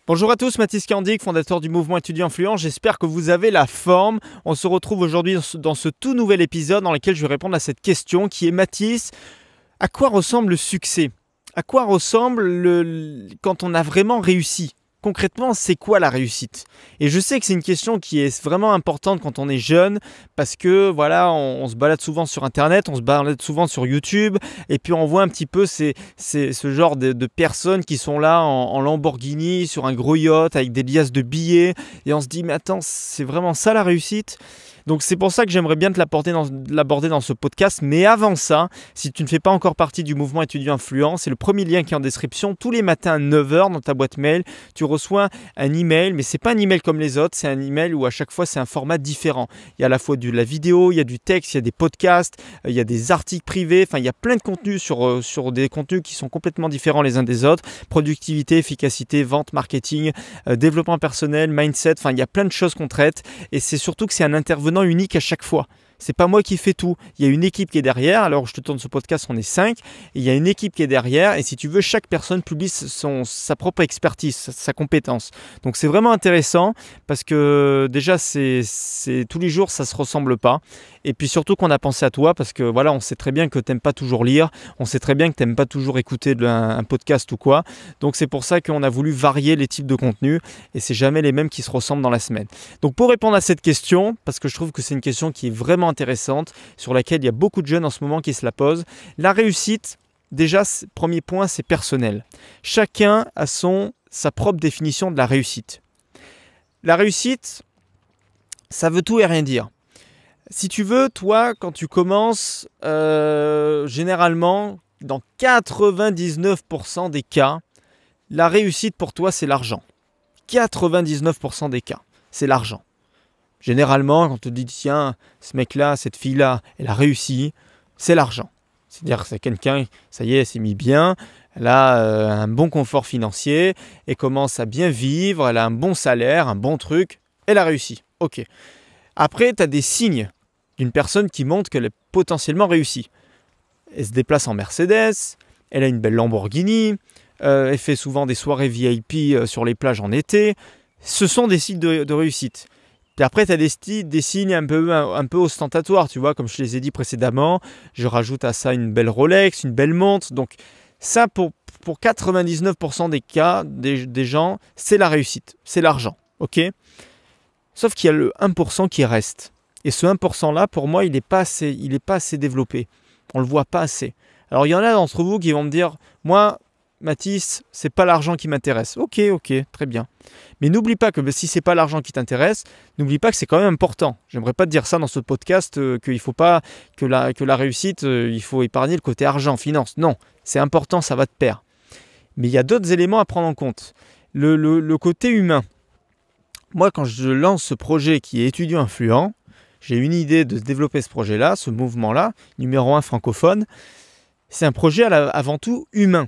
Bonjour à tous, Mathis Candic, fondateur du mouvement étudiant influent. J'espère que vous avez la forme. On se retrouve aujourd'hui dans ce tout nouvel épisode dans lequel je vais répondre à cette question qui est: Mathis, à quoi ressemble le succès? À quoi ressemble quand on a vraiment réussi? Concrètement, c'est quoi la réussite? Et je sais que c'est une question qui est vraiment importante quand on est jeune, parce que voilà, on se balade souvent sur Internet, on se balade souvent sur YouTube, et puis on voit un petit peu ce genre de personnes qui sont là en Lamborghini, sur un gros yacht, avec des liasses de billets, et on se dit, mais attends, c'est vraiment ça la réussite? Donc c'est pour ça que j'aimerais bien te l'aborder dans ce podcast. Mais avant ça, si tu ne fais pas encore partie du mouvement étudiant influent, c'est le premier lien qui est en description. Tous les matins à 9 h dans ta boîte mail, tu reçois un email, mais c'est pas un email comme les autres, c'est un email où à chaque fois c'est un format différent. Il y a à la fois de la vidéo, il y a du texte, il y a des podcasts, il y a des articles privés, enfin il y a plein de contenus sur des contenus qui sont complètement différents les uns des autres. Productivité, efficacité, vente, marketing, développement personnel, mindset, enfin il y a plein de choses qu'on traite, et c'est surtout que c'est un intervenant unique à chaque fois. C'est pas moi qui fais tout. Il y a une équipe qui est derrière. Alors je te tourne ce podcast, on est 5. Et il y a une équipe qui est derrière. Et si tu veux, chaque personne publie sa propre expertise, sa compétence. Donc c'est vraiment intéressant parce que déjà, tous les jours, ça se ressemble pas. Et puis surtout qu'on a pensé à toi parce que voilà, on sait très bien que tu n'aimes pas toujours lire. On sait très bien que tu n'aimes pas toujours écouter un podcast ou quoi. Donc c'est pour ça qu'on a voulu varier les types de contenus. Et c'est jamais les mêmes qui se ressemblent dans la semaine. Donc pour répondre à cette question, parce que je trouve que c'est une question qui est vraiment intéressante, sur laquelle il y a beaucoup de jeunes en ce moment qui se la posent. La réussite, déjà, premier point, c'est personnel. Chacun a sa propre définition de la réussite. La réussite, ça veut tout et rien dire. Si tu veux, toi, quand tu commences, généralement, dans 99% des cas, la réussite pour toi, c'est l'argent. 99% des cas, c'est l'argent. Généralement, quand on te dit, tiens, ce mec-là, cette fille-là, elle a réussi, c'est l'argent. C'est-à-dire que c'est quelqu'un, ça y est, elle s'est mis bien, elle a un bon confort financier, elle commence à bien vivre, elle a un bon salaire, un bon truc, elle a réussi. Ok. Après, tu as des signes d'une personne qui montre qu'elle est potentiellement réussie. Elle se déplace en Mercedes, elle a une belle Lamborghini, elle fait souvent des soirées VIP sur les plages en été. Ce sont des signes de réussite. Puis après, tu as des signes un peu ostentatoires, tu vois, comme je les ai dit précédemment. Je rajoute à ça une belle Rolex, une belle montre. Donc ça, pour 99% des cas, des gens, c'est la réussite, c'est l'argent, ok? Sauf qu'il y a le 1% qui reste. Et ce 1%-là, pour moi, il n'est pas assez développé. On ne le voit pas assez. Alors, il y en a d'entre vous qui vont me dire, moi, Mathis, c'est pas l'argent qui m'intéresse. Ok, très bien. Mais n'oublie pas que si c'est pas l'argent qui t'intéresse, n'oublie pas que c'est quand même important. J'aimerais pas te dire ça dans ce podcast, qu'il faut pas que la réussite, il faut épargner le côté argent, finance. Non, c'est important, ça va de pair. Mais il y a d'autres éléments à prendre en compte. Le côté humain. Moi, quand je lance ce projet qui est étudiant influent, j'ai une idée de développer ce projet-là, ce mouvement-là, numéro 1 francophone. C'est un projet avant tout humain.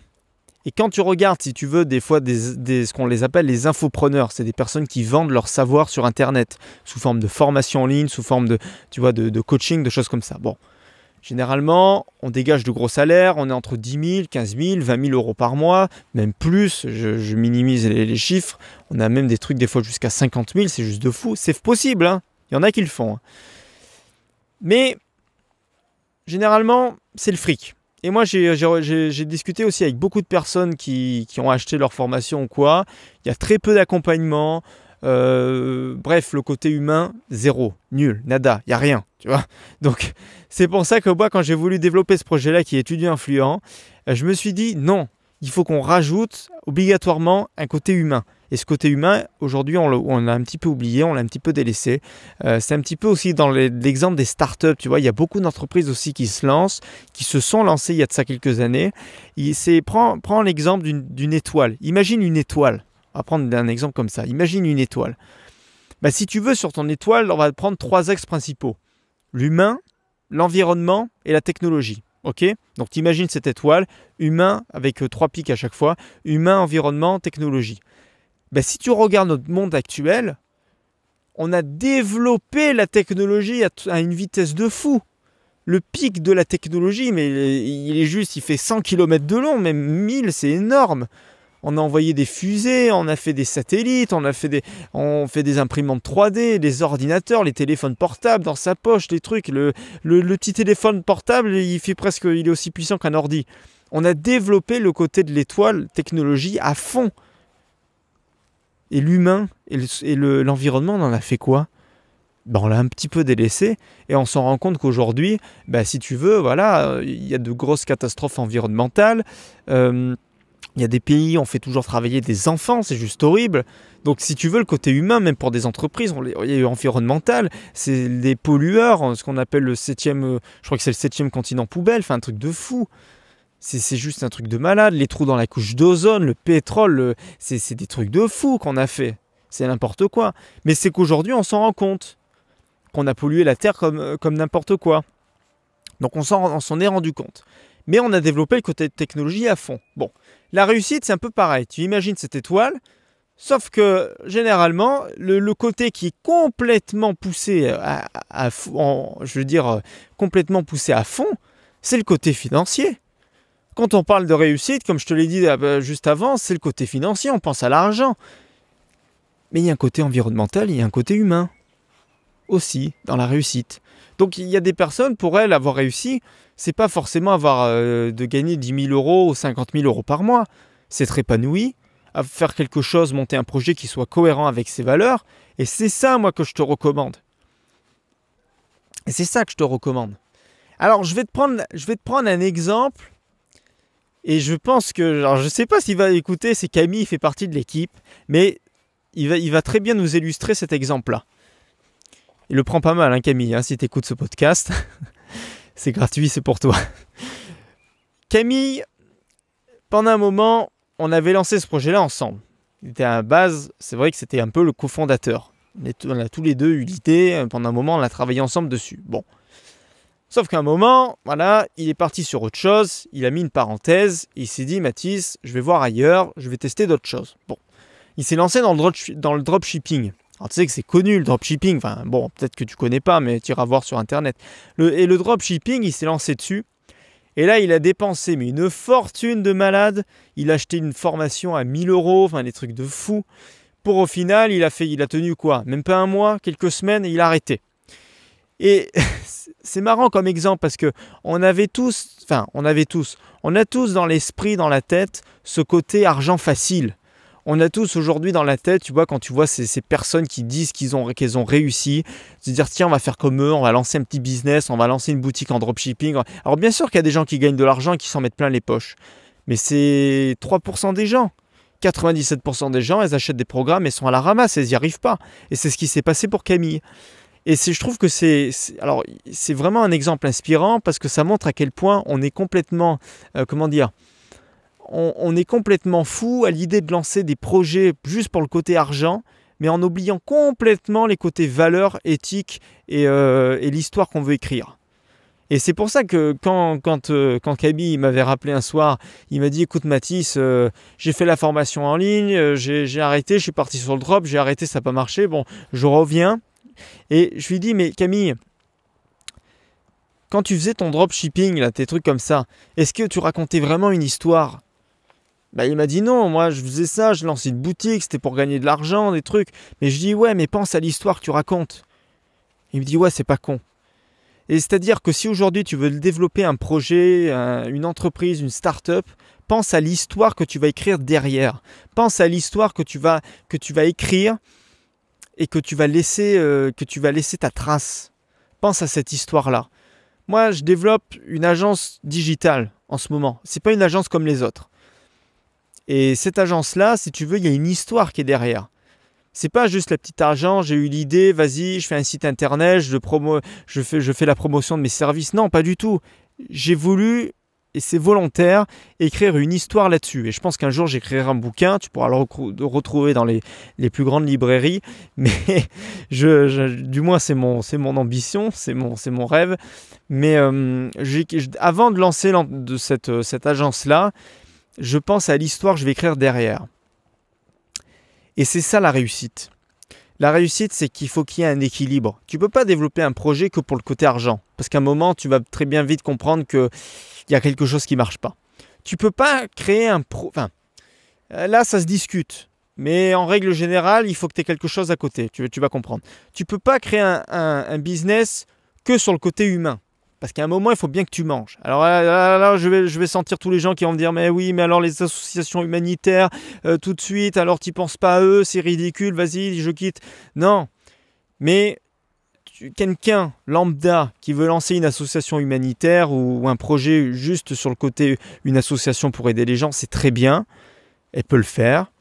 Et quand tu regardes, si tu veux, des fois, ce qu'on les appelle les infopreneurs, c'est des personnes qui vendent leur savoir sur Internet, sous forme de formation en ligne, sous forme de coaching, de choses comme ça. Bon, généralement, on dégage de gros salaires, on est entre 10 000, 15 000, 20 000 euros par mois, même plus, je minimise les chiffres. On a même des trucs des fois jusqu'à 50 000, c'est juste de fou. C'est possible, hein. Il y en a qui le font. Hein. Mais, généralement, c'est le fric. Et moi, j'ai discuté aussi avec beaucoup de personnes qui ont acheté leur formation ou quoi. Il y a très peu d'accompagnement. Bref, le côté humain, zéro, nul, nada, il n'y a rien. Tu vois. Donc, c'est pour ça que moi, quand j'ai voulu développer ce projet-là qui est étudiant influent, je me suis dit non, il faut qu'on rajoute obligatoirement un côté humain. Et ce côté humain, aujourd'hui, on l'a un petit peu oublié, on l'a un petit peu délaissé. C'est un petit peu aussi dans l'exemple des startups, tu vois, il y a beaucoup d'entreprises aussi qui se lancent, qui se sont lancées il y a de ça quelques années. Prends l'exemple d'une étoile. Imagine une étoile. On va prendre un exemple comme ça. Imagine une étoile. Bah, si tu veux, sur ton étoile, on va prendre 3 axes principaux. L'humain, l'environnement et la technologie. Ok ? Donc, tu imagines cette étoile, humain avec 3 pics à chaque fois, humain, environnement, technologie. Ben, si tu regardes notre monde actuel, on a développé la technologie à une vitesse de fou. Le pic de la technologie, mais il fait 100 km de long, même 1000, c'est énorme. On a envoyé des fusées, on a fait des satellites, on fait des imprimantes 3D, des ordinateurs, les téléphones portables dans sa poche, les trucs. Le petit téléphone portable, il est aussi puissant qu'un ordi. On a développé le côté de l'étoile, technologie à fond. Et l'humain et l'environnement, on en a fait quoi? On l'a un petit peu délaissé et on s'en rend compte qu'aujourd'hui, si tu veux, voilà, il y a de grosses catastrophes environnementales. Il y a des pays, on fait toujours travailler des enfants, c'est juste horrible. Donc si tu veux, le côté humain, même pour des entreprises, il y a environnemental, c'est des pollueurs, ce qu'on appelle je crois que c'est le 7e continent poubelle, enfin un truc de fou. C'est juste un truc de malade, les trous dans la couche d'ozone, le pétrole, c'est des trucs de fou qu'on a fait. C'est n'importe quoi. Mais c'est qu'aujourd'hui, on s'en rend compte qu'on a pollué la Terre comme n'importe quoi. Donc on s'en est rendu compte. Mais on a développé le côté de technologie à fond. Bon, la réussite, c'est un peu pareil. Tu imagines cette étoile, sauf que généralement, le côté qui est complètement poussé complètement poussé à fond, c'est le côté financier. Quand on parle de réussite, comme je te l'ai dit juste avant, c'est le côté financier, on pense à l'argent. Mais il y a un côté environnemental, il y a un côté humain aussi dans la réussite. Donc il y a des personnes, pour elles, avoir réussi, c'est pas forcément de gagner 10 000 euros ou 50 000 euros par mois. C'est être épanoui, à faire quelque chose, monter un projet qui soit cohérent avec ses valeurs. Et c'est ça, moi, que je te recommande. Et c'est ça que je te recommande. Alors, je vais te prendre un exemple. Et je pense que, alors je ne sais pas s'il va écouter, c'est Camille, il fait partie de l'équipe, mais il va très bien nous illustrer cet exemple-là. Il le prend pas mal, hein, Camille, hein, si tu écoutes ce podcast. C'est gratuit, c'est pour toi. Camille, pendant un moment, on avait lancé ce projet-là ensemble. Il était à la base, c'est vrai que c'était un peu le cofondateur. On a tous les deux eu l'idée, pendant un moment, on a travaillé ensemble dessus. Bon. Sauf qu'à un moment, voilà, il est parti sur autre chose, il a mis une parenthèse, il s'est dit, Mathis, je vais voir ailleurs, je vais tester d'autres choses. Bon, il s'est lancé dans le dropshipping. Alors tu sais que c'est connu le dropshipping, enfin bon, peut-être que tu connais pas, mais tu iras voir sur internet. Le dropshipping, il s'est lancé dessus, et là il a dépensé mais une fortune de malade, il a acheté une formation à 1 000 euros, enfin des trucs de fou, pour au final, il a tenu quoi? Même pas un mois, quelques semaines, et il a arrêté. Et c'est marrant comme exemple parce que on a tous dans l'esprit, dans la tête, ce côté argent facile. On a tous aujourd'hui dans la tête, tu vois, quand tu vois ces personnes qui disent qu'elles ont réussi, se dire tiens, on va faire comme eux, on va lancer un petit business, on va lancer une boutique en dropshipping. Alors bien sûr qu'il y a des gens qui gagnent de l'argent et qui s'en mettent plein les poches, mais c'est 3% des gens. 97% des gens, elles achètent des programmes et sont à la ramasse, elles n'y arrivent pas. Et c'est ce qui s'est passé pour Camille. Et je trouve que c'est vraiment un exemple inspirant parce que ça montre à quel point on est complètement, on est complètement fou à l'idée de lancer des projets juste pour le côté argent, mais en oubliant complètement les côtés valeurs, éthiques et l'histoire qu'on veut écrire. Et c'est pour ça que quand Camille m'avait rappelé un soir, il m'a dit écoute Mathis, j'ai fait la formation en ligne, j'ai arrêté, je suis parti sur le drop, j'ai arrêté, ça n'a pas marché, bon, je reviens. Et je lui dis mais Camille, quand tu faisais ton dropshipping, là, tes trucs comme ça, est-ce que tu racontais vraiment une histoire? Il m'a dit non, moi je faisais ça, je lançais une boutique, c'était pour gagner de l'argent, des trucs. Mais je dis ouais, mais pense à l'histoire que tu racontes. Il me dit ouais, c'est pas con. Et c'est-à-dire que si aujourd'hui tu veux développer un projet, une entreprise, une start-up, pense à l'histoire que tu vas écrire derrière. Pense à l'histoire que tu vas écrire et que tu vas laisser ta trace. Pense à cette histoire-là. Moi, je développe une agence digitale en ce moment. C'est pas une agence comme les autres. Et cette agence-là, si tu veux, il y a une histoire qui est derrière. C'est pas juste la petite agence, j'ai eu l'idée, vas-y, je fais un site internet, je fais la promotion de mes services. Non, pas du tout. J'ai voulu, et c'est volontaire, écrire une histoire là-dessus. Et je pense qu'un jour, j'écrirai un bouquin, tu pourras le retrouver dans les plus grandes librairies. Mais du moins, c'est mon ambition, c'est mon rêve. Mais avant de lancer cette agence-là, je pense à l'histoire que je vais écrire derrière. Et c'est ça la réussite. La réussite, c'est qu'il faut qu'il y ait un équilibre. Tu ne peux pas développer un projet que pour le côté argent. Parce qu'à un moment, tu vas très bien vite comprendre qu'il y a quelque chose qui ne marche pas. Tu ne peux pas créer Là, ça se discute. Mais en règle générale, il faut que tu aies quelque chose à côté. Tu vas comprendre. Tu ne peux pas créer un business que sur le côté humain. Parce qu'à un moment, il faut bien que tu manges. Alors là, je vais sentir tous les gens qui vont me dire mais oui, mais alors les associations humanitaires, tout de suite, alors tu penses pas à eux, c'est ridicule, vas-y, je quitte. Non, mais quelqu'un lambda qui veut lancer une association humanitaire ou un projet juste sur le côté, une association pour aider les gens, c'est très bien, elle peut le faire,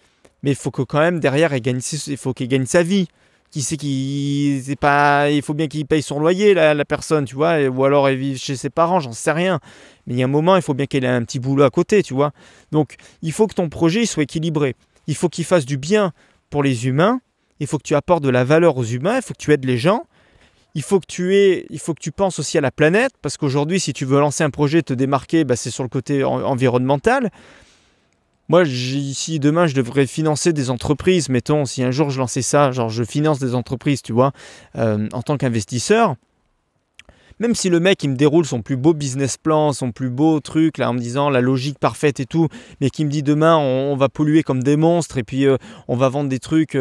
mais il faut que quand même derrière, il faut qu'elle gagne sa vie. Qui sait qui c'est pas, il faut bien qu'il paye son loyer la personne, tu vois, ou alors elle vit chez ses parents, j'en sais rien. Mais il y a un moment, il faut bien qu'elle ait un petit boulot à côté, tu vois. Donc il faut que ton projet il soit équilibré. Il faut qu'il fasse du bien pour les humains. Il faut que tu apportes de la valeur aux humains. Il faut que tu aides les gens. Il faut que tu penses aussi à la planète, parce qu'aujourd'hui, si tu veux lancer un projet, te démarquer, bah, c'est sur le côté environnemental. Moi, si demain je devrais financer des entreprises, mettons, si un jour je lançais ça, genre je finance des entreprises, tu vois, en tant qu'investisseur, même si le mec il me déroule son plus beau business plan, son plus beau truc, là en me disant la logique parfaite et tout, mais qui me dit demain on va polluer comme des monstres et puis on va vendre des trucs,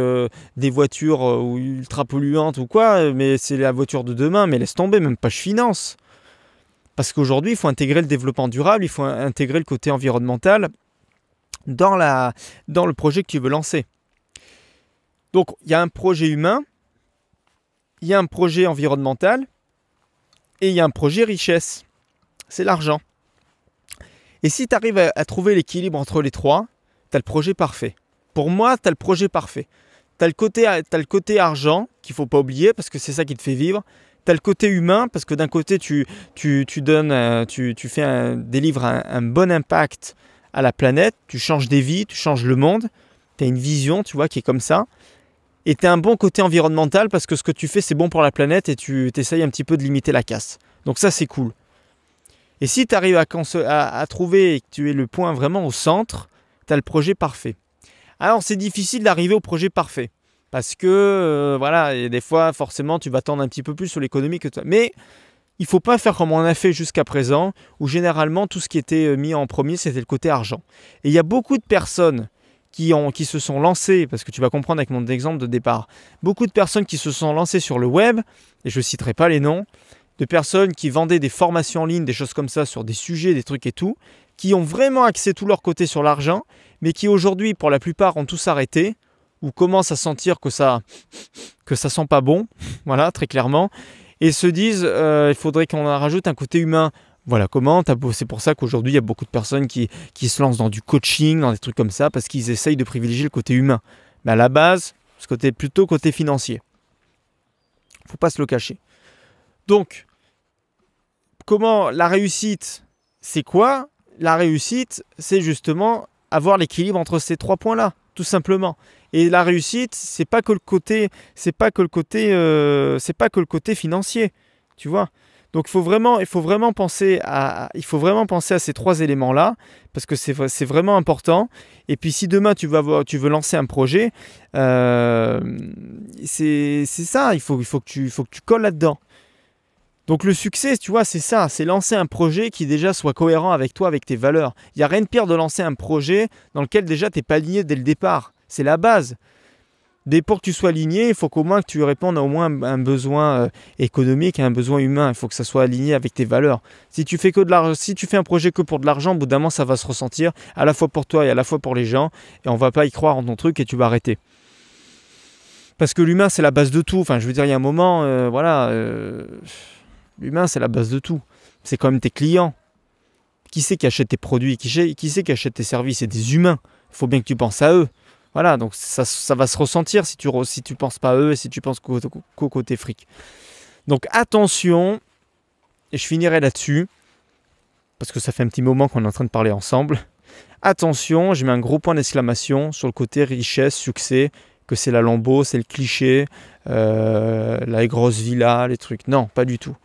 des voitures ultra polluantes ou quoi, mais c'est la voiture de demain, mais laisse tomber, même pas je finance. Parce qu'aujourd'hui il faut intégrer le développement durable, il faut intégrer le côté environnemental dans le projet que tu veux lancer. Donc, il y a un projet humain, il y a un projet environnemental et il y a un projet richesse. C'est l'argent. Et si tu arrives à trouver l'équilibre entre les trois, tu as le projet parfait. Pour moi, tu as le projet parfait. Tu as le côté argent qu'il ne faut pas oublier parce que c'est ça qui te fait vivre. Tu as le côté humain parce que d'un côté, tu délivres un bon impact à la planète, tu changes des vies, tu changes le monde, tu as une vision, tu vois, qui est comme ça. Et tu as un bon côté environnemental parce que ce que tu fais, c'est bon pour la planète et tu essayes un petit peu de limiter la casse. Donc ça, c'est cool. Et si tu arrives à trouver que tu es le point vraiment au centre, tu as le projet parfait. Alors, c'est difficile d'arriver au projet parfait parce que, voilà, et des fois, forcément, tu vas tendre un petit peu plus sur l'économie que toi. Mais il ne faut pas faire comme on a fait jusqu'à présent, où généralement tout ce qui était mis en premier, c'était le côté argent. Et il y a beaucoup de personnes qui se sont lancées, parce que tu vas comprendre avec mon exemple de départ, beaucoup de personnes qui se sont lancées sur le web, et je ne citerai pas les noms, de personnes qui vendaient des formations en ligne, des choses comme ça, sur des sujets, des trucs et tout, qui ont vraiment axé tout leur côté sur l'argent, mais qui aujourd'hui, pour la plupart, ont tous arrêté, ou commencent à sentir que ça sent pas bon, voilà, très clairement, et se disent il faudrait qu'on en rajoute un côté humain. Voilà comment, c'est pour ça qu'aujourd'hui il y a beaucoup de personnes qui se lancent dans du coaching, dans des trucs comme ça, parce qu'ils essayent de privilégier le côté humain. Mais à la base, ce côté plutôt côté financier. Faut pas se le cacher. Donc, comment la réussite, c'est quoi? La réussite, c'est justement avoir l'équilibre entre ces trois points-là, tout simplement. Et la réussite, c'est pas que le côté financier, tu vois. Donc il faut vraiment penser à ces trois éléments-là parce que c'est vraiment important. Et puis si demain tu veux lancer un projet, c'est ça. Il faut que tu colles là-dedans. Donc le succès, tu vois, c'est ça, c'est lancer un projet qui déjà soit cohérent avec toi, avec tes valeurs. Il n'y a rien de pire de lancer un projet dans lequel déjà tu n'es pas aligné dès le départ. C'est la base. Mais pour que tu sois aligné, il faut qu'au moins que tu répondes à au moins un besoin économique et un besoin humain. Il faut que ça soit aligné avec tes valeurs. Si tu fais un projet que pour de l'argent, au bout d'un moment, ça va se ressentir à la fois pour toi et à la fois pour les gens. Et on va pas y croire en ton truc et tu vas arrêter. Parce que l'humain, c'est la base de tout. Enfin, je veux dire, il y a un moment, l'humain, c'est la base de tout. C'est quand même tes clients. Qui c'est qui achète tes produits? Qui c'est qui achète tes services? C'est des humains. Il faut bien que tu penses à eux. Voilà, donc ça va se ressentir si tu penses pas à eux et si tu penses qu'au côté fric. Donc attention, et je finirai là-dessus, parce que ça fait un petit moment qu'on est en train de parler ensemble. Attention, je mets un gros point d'exclamation sur le côté richesse, succès, que c'est la Lambo, c'est le cliché, la grosse villa, les trucs. Non, pas du tout.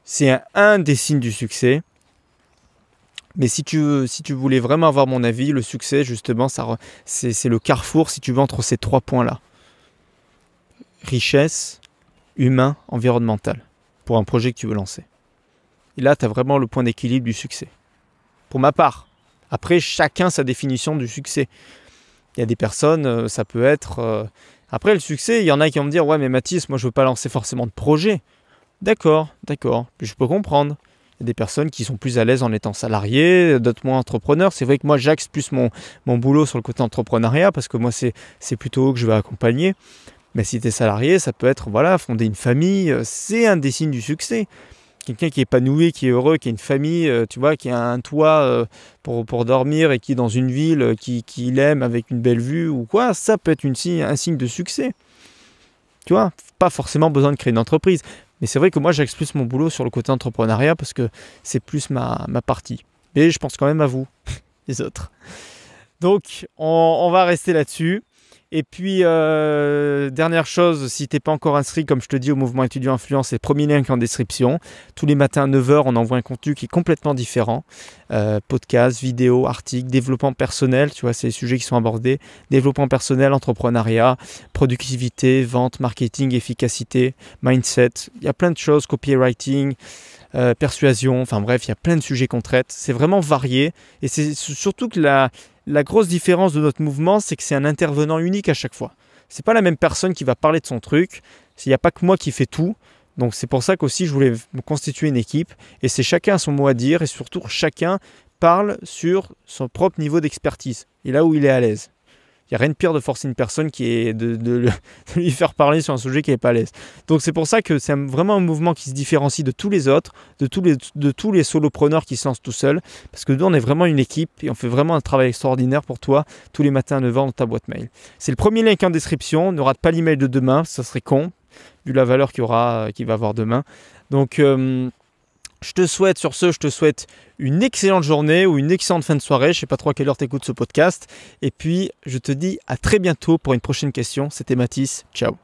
C'est un des signes du succès. Mais si tu voulais vraiment avoir mon avis, le succès, justement, c'est le carrefour, si tu veux, entre ces trois points-là. Richesse, humain, environnemental, pour un projet que tu veux lancer. Et là, tu as vraiment le point d'équilibre du succès. Pour ma part. Après, chacun sa définition du succès. Il y a des personnes, ça peut être... Après, le succès, il y en a qui vont me dire « Ouais, mais Mathis, moi, je ne veux pas lancer forcément de projet. » D'accord, puis je peux comprendre. Il y a des personnes qui sont plus à l'aise en étant salariés, d'autres moins entrepreneurs. C'est vrai que moi, j'axe plus mon boulot sur le côté entrepreneuriat parce que moi, c'est plutôt eux que je vais accompagner. Mais si tu es salarié, ça peut être fonder une famille. C'est un des signes du succès. Quelqu'un qui est épanoui, qui est heureux, qui a une famille, tu vois, qui a un toit pour dormir et qui est dans une ville qu'il aime avec une belle vue ou quoi, ça peut être un signe de succès. Tu vois, pas forcément besoin de créer une entreprise. Mais c'est vrai que moi, j'axe plus mon boulot sur le côté entrepreneuriat parce que c'est plus ma partie. Mais je pense quand même à vous, les autres. Donc, on va rester là-dessus. Et puis, dernière chose, si tu n'es pas encore inscrit, comme je te dis, au mouvement étudiant influence, c'est le premier lien qui est en description. Tous les matins à 9h, on envoie un contenu qui est complètement différent. Podcasts, vidéos, articles, développement personnel, tu vois, c'est les sujets qui sont abordés. Développement personnel, entrepreneuriat, productivité, vente, marketing, efficacité, mindset. Il y a plein de choses, copywriting, persuasion, enfin bref, il y a plein de sujets qu'on traite. C'est vraiment varié et c'est surtout que la grosse différence de notre mouvement, c'est que c'est un intervenant unique à chaque fois. C'est pas la même personne qui va parler de son truc. Il n'y a pas que moi qui fais tout. Donc c'est pour ça qu'aussi je voulais me constituer une équipe. Et c'est chacun a son mot à dire et surtout chacun parle sur son propre niveau d'expertise et là où il est à l'aise. Il n'y a rien de pire de forcer une personne qui est de lui faire parler sur un sujet qui n'est pas à l'aise. Donc c'est pour ça que c'est vraiment un mouvement qui se différencie de tous les autres, de tous les solopreneurs qui se lancent tout seuls. Parce que nous, on est vraiment une équipe et on fait vraiment un travail extraordinaire pour toi tous les matins à 9h dans ta boîte mail. C'est le premier lien en description. Ne rate pas l'email de demain, ça serait con, vu la valeur qu'il va avoir demain. Donc... je te souhaite une excellente journée ou une excellente fin de soirée. Je ne sais pas trop à quelle heure tu écoutes ce podcast. Et puis, je te dis à très bientôt pour une prochaine question. C'était Mathis. Ciao.